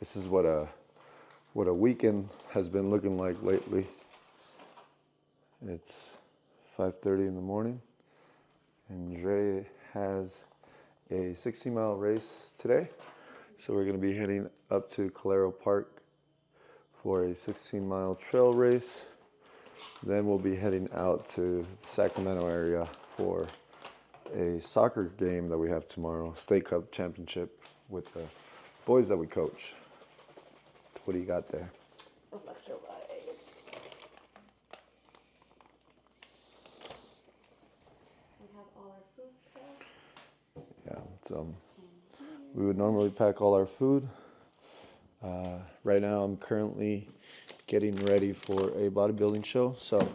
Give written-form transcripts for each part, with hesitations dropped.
This is what a weekend has been looking like lately. It's 5:30 in the morning, and Drey has a 60-mile race today. So we're going to be heading up to Calero Park for a 16-mile trail race. Then we'll be heading out to the Sacramento area for a soccer game that we have tomorrow, State Cup Championship with the boys that we coach. What do you got there? Electrolytes. We have all our food packed. Yeah, so we would normally pack all our food. Right now I'm currently getting ready for a bodybuilding show, so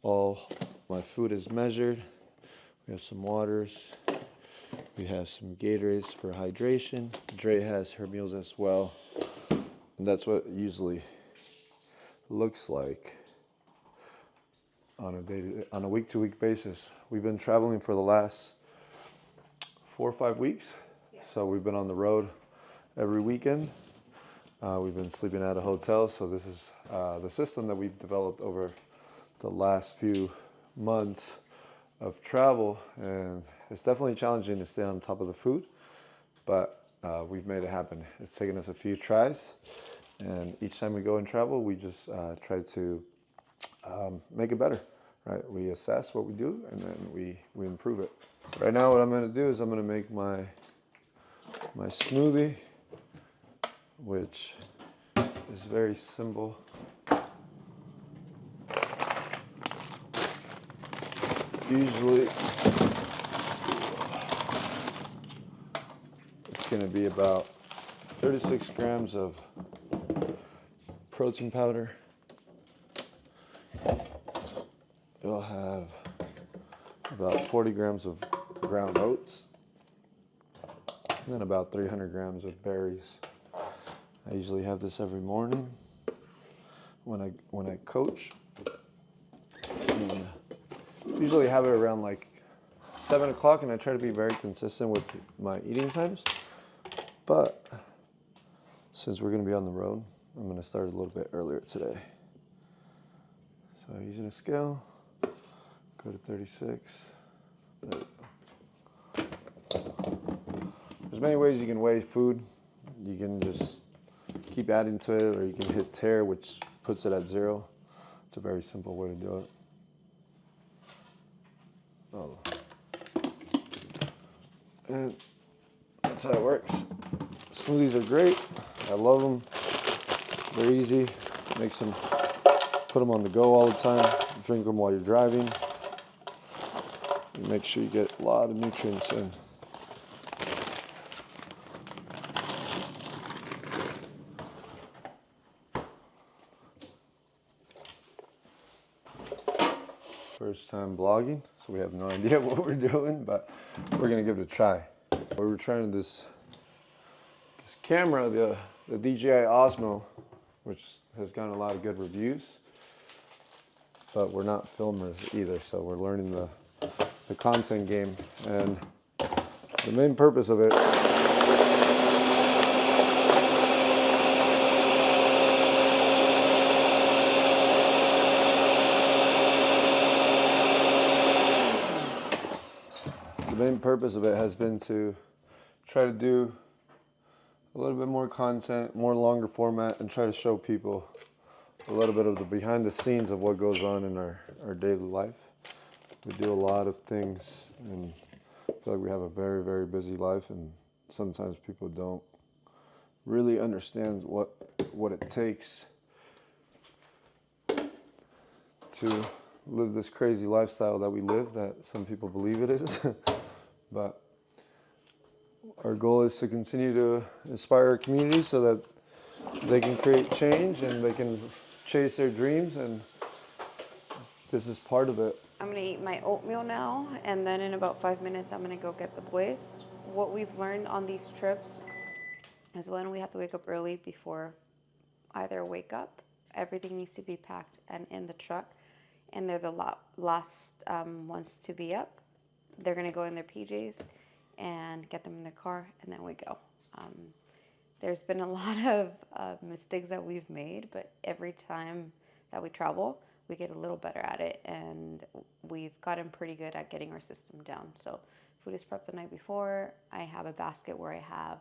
all my food is measured. We have some waters. We have some Gatorades for hydration. Drey has her meals as well. And that's what it usually looks like on a week-to-week basis. We've been traveling for the last 4 or 5 weeks. Yeah. So we've been on the road every weekend. We've been sleeping at a hotel. So this is the system that we've developed over the last few months of travel, and it's definitely challenging to stay on top of the food, but we've made it happen. It's taken us a few tries, and each time we go and travel, we just try to make it better, right? We assess what we do, and then we improve it. Right now, what I'm going to do is I'm going to make my smoothie, which is very simple. Usually, it's going to be about 36 grams of protein powder. You'll have about 40 grams of ground oats, and then about 300 grams of berries. I usually have this every morning when I coach. And usually have it around like 7 o'clock, and I try to be very consistent with my eating times. But since we're going to be on the road, I'm going to start a little bit earlier today. So using a scale, go to 36. There we go. There's many ways you can weigh food. You can just keep adding to it, or you can hit tare, which puts it at 0. It's a very simple way to do it. Oh. And that's how it works. Smoothies are great. I love them. They're easy. Makes them, put them on the go all the time. Drink them while you're driving. You make sure you get a lot of nutrients in. First time blogging, so we have no idea what we're doing, but we're gonna give it a try. We were trying this camera, the DJI Osmo, which has gotten a lot of good reviews, but we're not filmers either, so we're learning the content game, and the main purpose of it has been to try to do a little bit more content, more longer format, and try to show people a little bit of the behind the scenes of what goes on in our daily life. We do a lot of things, and I feel like we have a very, very busy life, and sometimes people don't really understand what it takes to live this crazy lifestyle that we live, that some people believe it is. But our goal is to continue to inspire our community so that they can create change and they can chase their dreams, and this is part of it. I'm gonna eat my oatmeal now, and then in about 5 minutes, I'm gonna go get the boys. What we've learned on these trips is when we have to wake up early before either wake up, everything needs to be packed and in the truck, and they're the last ones to be up. They're gonna go in their PJs and get them in the car, and then we go. There's been a lot of mistakes that we've made, but every time that we travel, we get a little better at it, and we've gotten pretty good at getting our system down. So food is prepped the night before. I have a basket where I have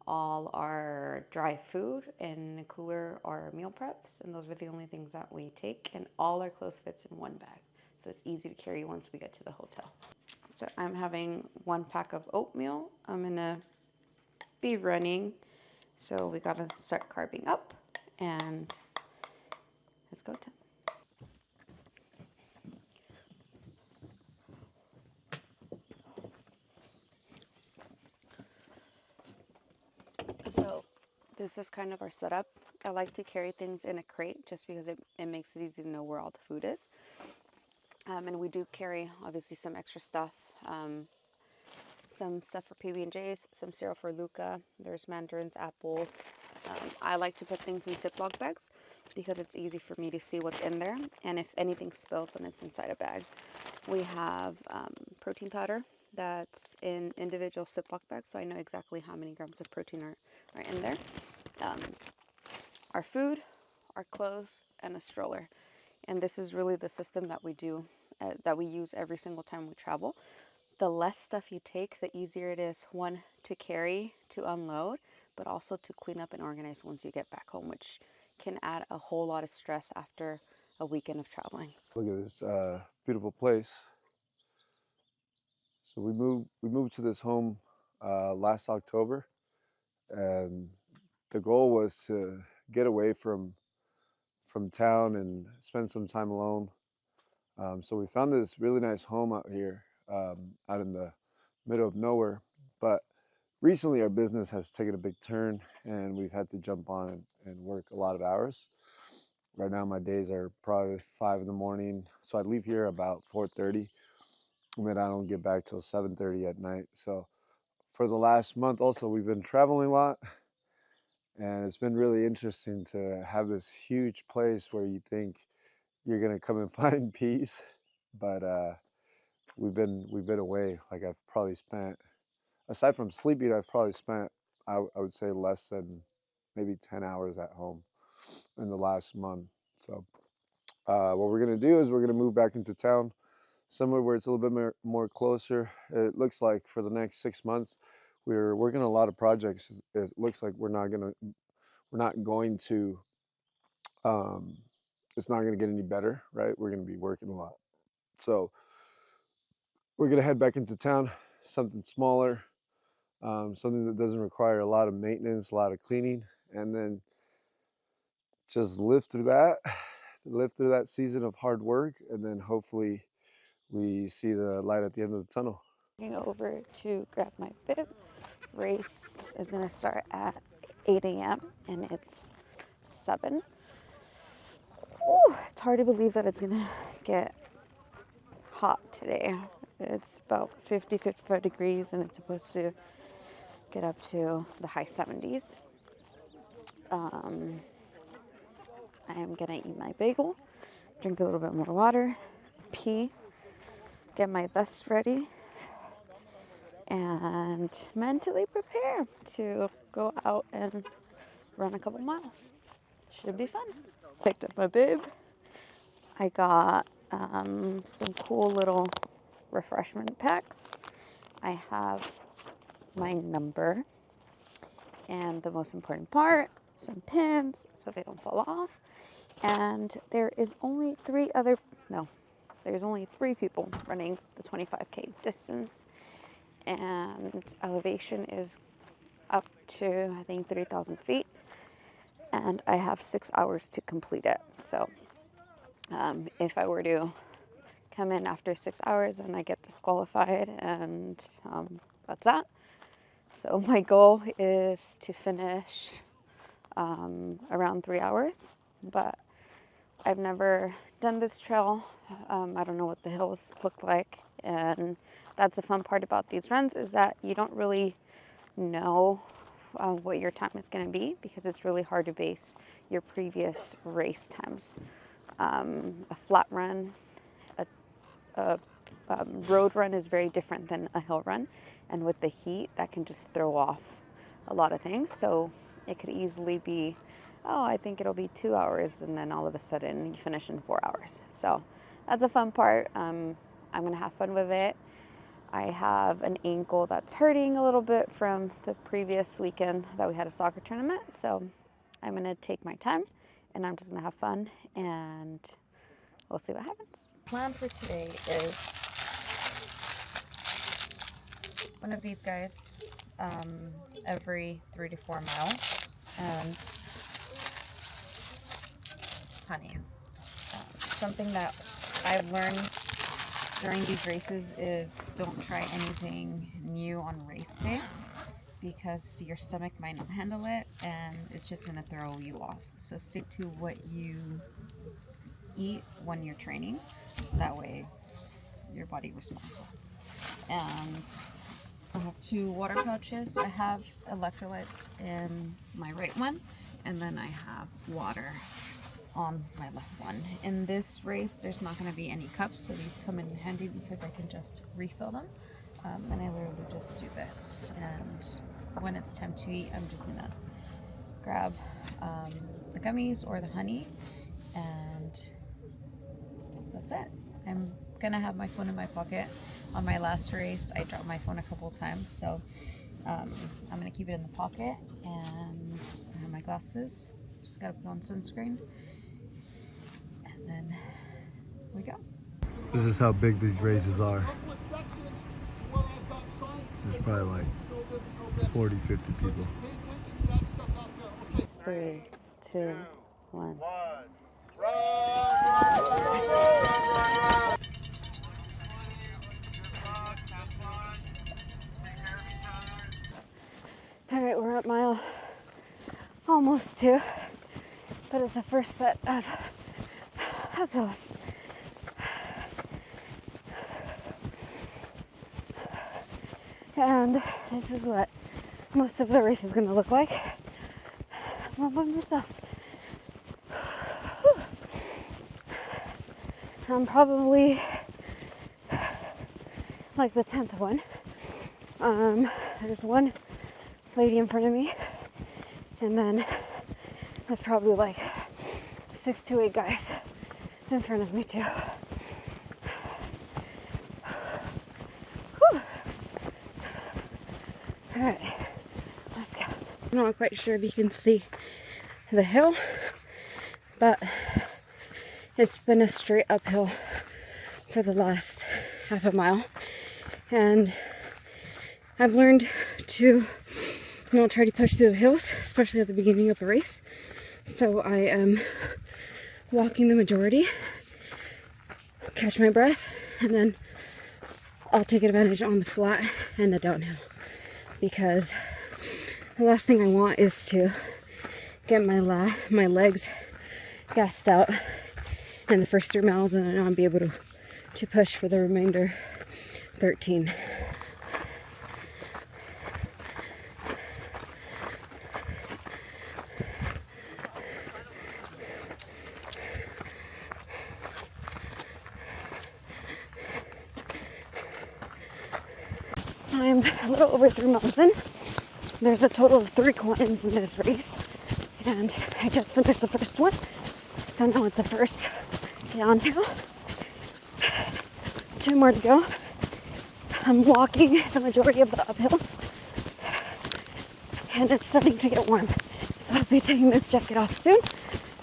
all our dry food, and a cooler our meal preps, and those are the only things that we take, and all our clothes fits in one bag. So it's easy to carry once we get to the hotel. So I'm having 1 pack of oatmeal. I'm gonna be running, so we gotta start carving up, and let's go time. So this is kind of our setup. I like to carry things in a crate just because it makes it easy to know where all the food is. And we do carry obviously some extra stuff. Some stuff for PB&Js, some cereal for Luca. There's mandarins, apples. I like to put things in Ziploc bags because it's easy for me to see what's in there. And if anything spills, then it's inside a bag. We have protein powder that's in individual Ziploc bags, so I know exactly how many grams of protein are in there. Our food, our clothes, and a stroller. And this is really the system that we do, that we use every single time we travel. The less stuff you take, the easier it is, one, to carry, to unload, but also to clean up and organize once you get back home, which can add a whole lot of stress after a weekend of traveling. Look at this beautiful place. So we moved to this home last October, and the goal was to get away from town and spend some time alone. So we found this really nice home out here, out in the middle of nowhere. But recently our business has taken a big turn, and we've had to jump on and work a lot of hours. Right now my days are probably 5 in the morning, so I leave here about 4:30, and then I don't get back till 7:30 at night. So for the last month also we've been traveling a lot, and it's been really interesting to have this huge place where you think you're gonna come and find peace, but we've been away. Like I've probably spent, aside from sleeping, I've probably spent, I would say, less than maybe 10 hours at home in the last month. So what we're gonna do is we're gonna move back into town, somewhere where it's a little bit more closer. It looks like for the next 6 months, we're working on a lot of projects. It looks like we're not going to, um, it's not gonna get any better, right? We're gonna be working a lot. So we're gonna head back into town, something smaller, something that doesn't require a lot of maintenance, a lot of cleaning, and then just live through that, live through that season of hard work, and then hopefully we see the light at the end of the tunnel. Going over to grab my bib. Race is going to start at 8 a.m. and it's 7. Ooh, it's hard to believe that it's going to get hot today. It's about 55 degrees, and it's supposed to get up to the high 70s. I am gonna eat my bagel, drink a little bit more water, pee, get my vest ready, and mentally prepare to go out and run a couple miles. Should be fun. Picked up my bib. I got some cool little refreshment packs. I have my number, and the most important part, some pins so they don't fall off. And there's only 3 people running the 25K distance, and elevation is up to, I think, 3,000 feet, and I have 6 hours to complete it. So if I were to come in after 6 hours, then I get disqualified, and that's that. So my goal is to finish around 3 hours, but I've never done this trail. I don't know what the hills look like, and that's the fun part about these runs, is that you don't really know what your time is going to be, because it's really hard to base your previous race times. A flat run, a road run is very different than a hill run, and with the heat, that can just throw off a lot of things. So It could easily be, oh, I think it'll be 2 hours, and then all of a sudden you finish in 4 hours. So that's a fun part. I'm gonna have fun with it. I have an ankle that's hurting a little bit from the previous weekend that we had a soccer tournament. So I'm gonna take my time and I'm just gonna have fun and we'll see what happens. Plan for today is one of these guys every 3 to 4 miles and honey. Something that I've learned during these races is don't try anything new on race day because your stomach might not handle it and it's just going to throw you off. So stick to what you eat when you're training. That way your body responds well. And I have 2 water pouches. I have electrolytes in my right one and then I have water on my left one. In this race, there's not going to be any cups, so these come in handy because I can just refill them. And I literally just do this. And when it's time to eat, I'm just going to grab the gummies or the honey, and that's it. I'm going to have my phone in my pocket. On my last race, I dropped my phone a couple times, so I'm going to keep it in the pocket, and I have my glasses. Just got to put on sunscreen. Then we go. This is how big these races are. There's probably like 40, 50 people. 3, 2, 1. All right, we're at mile almost 2, but it's the first set of uphills. And this is what most of the race is going to look like. I'm all by myself. Whew. I'm probably like the 10th one. There's one lady in front of me, and then there's probably like 6 to 8 guys in front of me too. Whew. All right, let's go. I'm not quite sure if you can see the hill, but it's been a straight uphill for the last half a mile, and I've learned to not try to push through the hills, especially at the beginning of a race. So I am walking the majority, catch my breath, and then I'll take advantage on the flat and the downhill, because the last thing I want is to get my legs gassed out in the first 3 miles and not be able to push for the remainder 13. I'm a little over 3 miles in. There's a total of 3 climbs in this race, and I just finished the first one, so now it's the first downhill. 2 more to go. I'm walking the majority of the uphills, and it's starting to get warm, so I'll be taking this jacket off soon.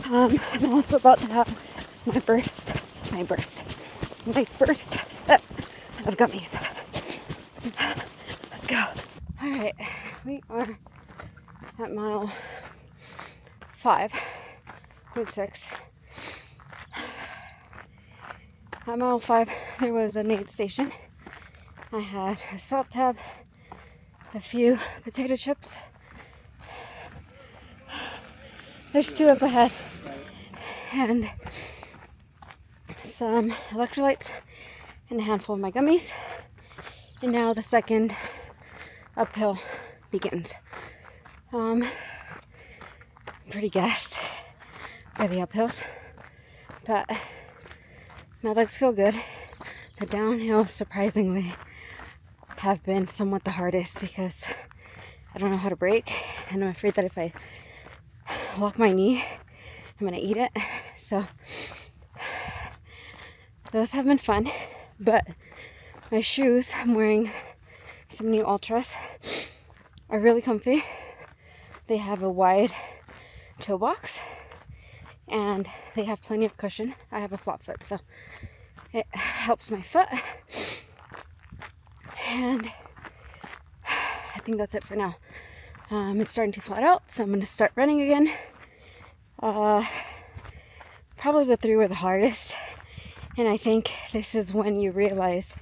I'm also about to have my first set of gummies. Let's go. All right, we are at mile 5, route 6. At mile 5, there was an aid station. I had a salt tab, a few potato chips. There's 2 up ahead, and some electrolytes and a handful of my gummies. And now the second uphill begins. Pretty gassed by the uphills, but my legs feel good. The downhill, surprisingly, have been somewhat the hardest because I don't know how to brake, and I'm afraid that if I lock my knee, I'm gonna eat it. So those have been fun, but my shoes, I'm wearing some new Ultras, are really comfy. They have a wide toe box and they have plenty of cushion. I have a flat foot, so it helps my foot. And I think that's it for now. It's starting to flat out, so I'm going to start running again. Probably the 3 were the hardest. And I think this is when you realize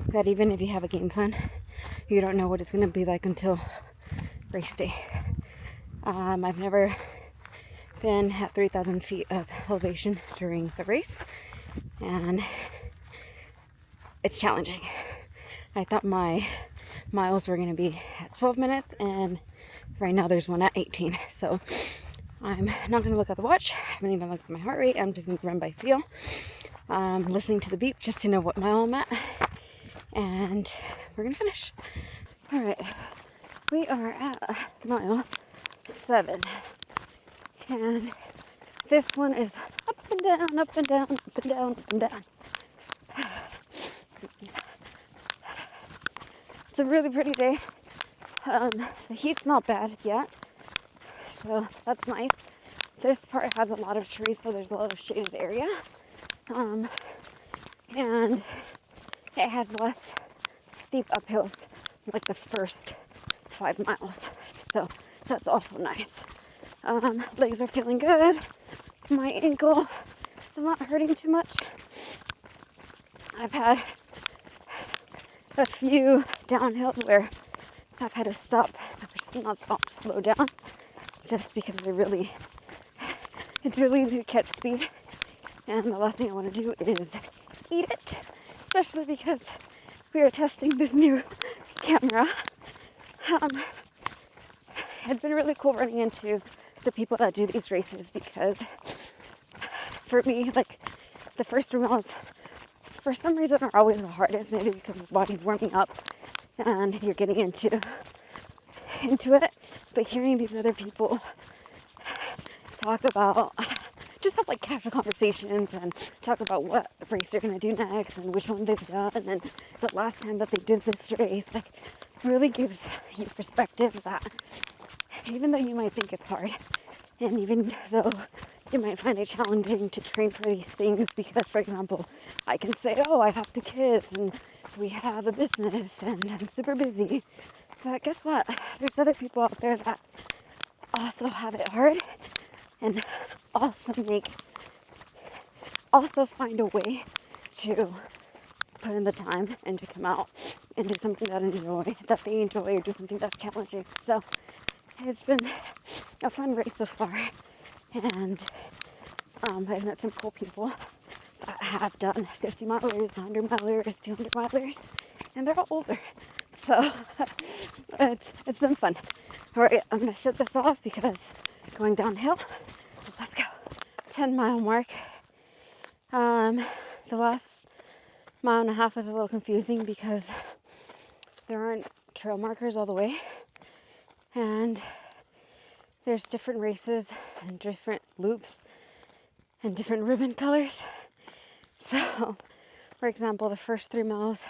that even if you have a game plan, you don't know what it's going to be like until race day. I've never been at 3,000 feet of elevation during the race, and it's challenging. I thought my miles were going to be at 12 minutes, and right now there's one at 18. So I'm not going to look at the watch. I haven't even looked at my heart rate. I'm just going to run by feel. Listening to the beep just to know what mile I'm at, and we're going to finish. All right, we are at mile 7, and this one is up and down, up and down, up and down, up and down. It's a really pretty day. The heat's not bad yet, so that's nice. This part has a lot of trees, so there's a lot of shaded area. And it has less steep uphills like the first 5 miles. So that's also nice. Legs are feeling good. My ankle is not hurting too much. I've had a few downhills where I've had to stop, not stop, slow down, just because it's really easy to catch speed. And the last thing I want to do is eat it, especially because we are testing this new camera. It's been really cool running into the people that do these races, because for me, like, the first 3 miles, for some reason, are always the hardest, maybe because the body's warming up and you're getting into it. But hearing these other people talk about, just have like casual conversations and talk about what race they're gonna do next and which one they've done and the last time that they did this race, like, really gives you perspective that even though you might think it's hard, and even though you might find it challenging to train for these things, because, for example, I can say, oh, I have 2 kids and we have a business and I'm super busy. But guess what? There's other people out there that also have it hard and also find a way to put in the time and to come out and do something that they enjoy, or do something that's challenging. So it's been a fun race so far, and I've met some cool people that have done 50 milers, 100 milers, 200 milers, and they're all older. So it's been fun. All right, I'm gonna shut this off because going downhill. Let's go. 10-mile mark. The last 1.5 miles was a little confusing because there aren't trail markers all the way, and there's different races and different loops and different ribbon colors. So, for example, the first 3 miles,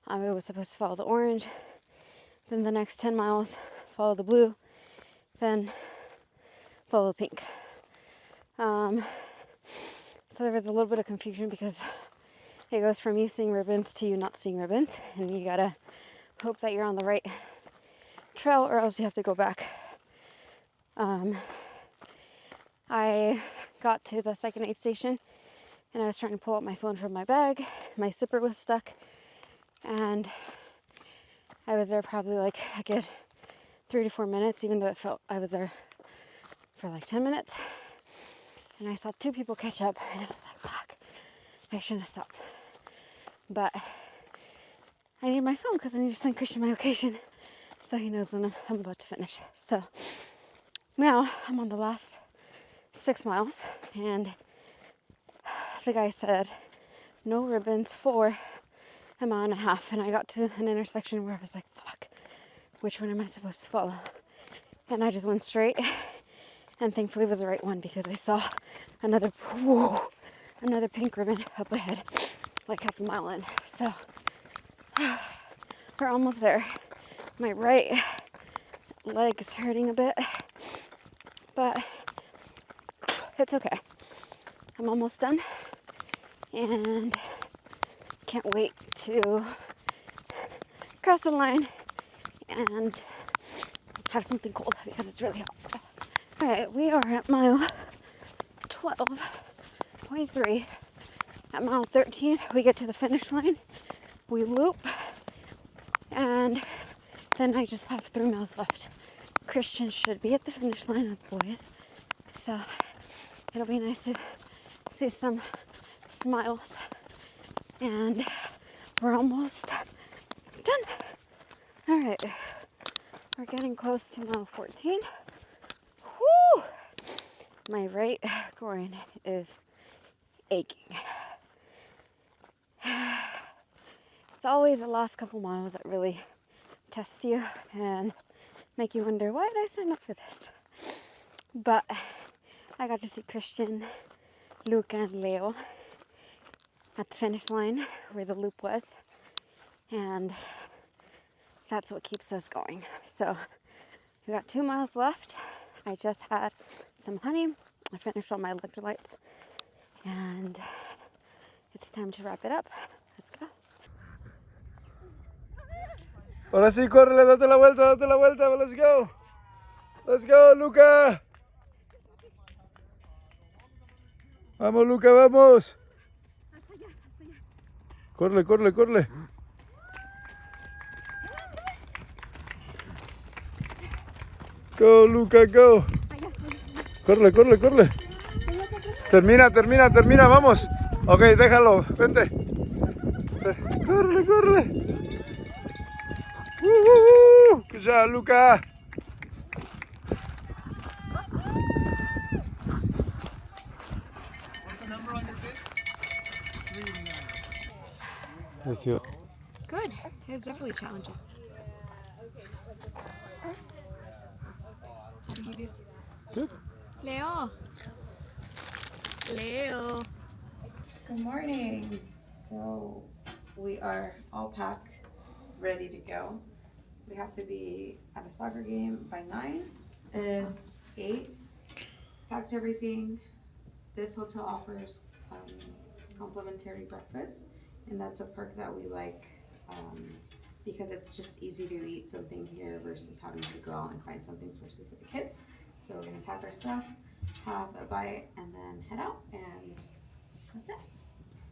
I was supposed to follow the orange, then the next 10 miles, follow the blue, then follow the pink. So there was a little bit of confusion because it goes from you seeing ribbons to you not seeing ribbons, and you gotta hope that you're on the right trail, or else you have to go back. I got to the second aid station and I was trying to pull out my phone from my bag. My zipper was stuck, and I was there probably like a good 3 to 4 minutes, even though it felt I was there for like 10 minutes. And I saw 2 people catch up, and I was like, fuck, I shouldn't have stopped. But I need my phone because I need to send Christian my location so he knows when I'm about to finish. So now I'm on the last 6 miles, and the guy said no ribbons for 1.5 miles, and I got to an intersection where I was like, fuck, which one am I supposed to follow? and I just went straight. And thankfully it was the right one because I saw another pink ribbon up ahead, like half a mile in. So we're almost there. My right leg is hurting a bit, but it's okay. I'm almost done and can't wait to cross the line and have something cold because it's really hot. All right, we are at mile 12.3. At mile 13, we get to the finish line. We loop, and then I just have 3 miles left. Christian should be at the finish line with the boys, so it'll be nice to see some smiles. And we're almost done. All right, we're getting close to mile 14. Woo! My right groin is aching. It's always the last couple miles that really test you and make you wonder, why did I sign up for this? But I got to see Christian, Luca, and Leo at the finish line where the loop was, and that's what keeps us going. So we got 2 miles left. I just had some honey. I finished all my electrolytes, and it's time to wrap it up. Let's go. Ahora sí, córrele, date la vuelta, let's go. Let's go, Luca. Vamos, Luca, vamos. Córrele. Go, Luca, go. Córrele. Termina, vamos. Ok, déjalo, vente. Córrele. Good job, Luca. What's the number on your fit? 389. I feel. Good. It's definitely challenging. How did you do? Good. Leo. Good morning. So we are all packed, ready to go. We have to be at a soccer game by 9. It's 8. Packed everything. This hotel offers complimentary breakfast, and that's a perk that we like because it's just easy to eat something here versus having to go out and find something, especially for the kids. So we're gonna pack our stuff, have a bite, and then head out and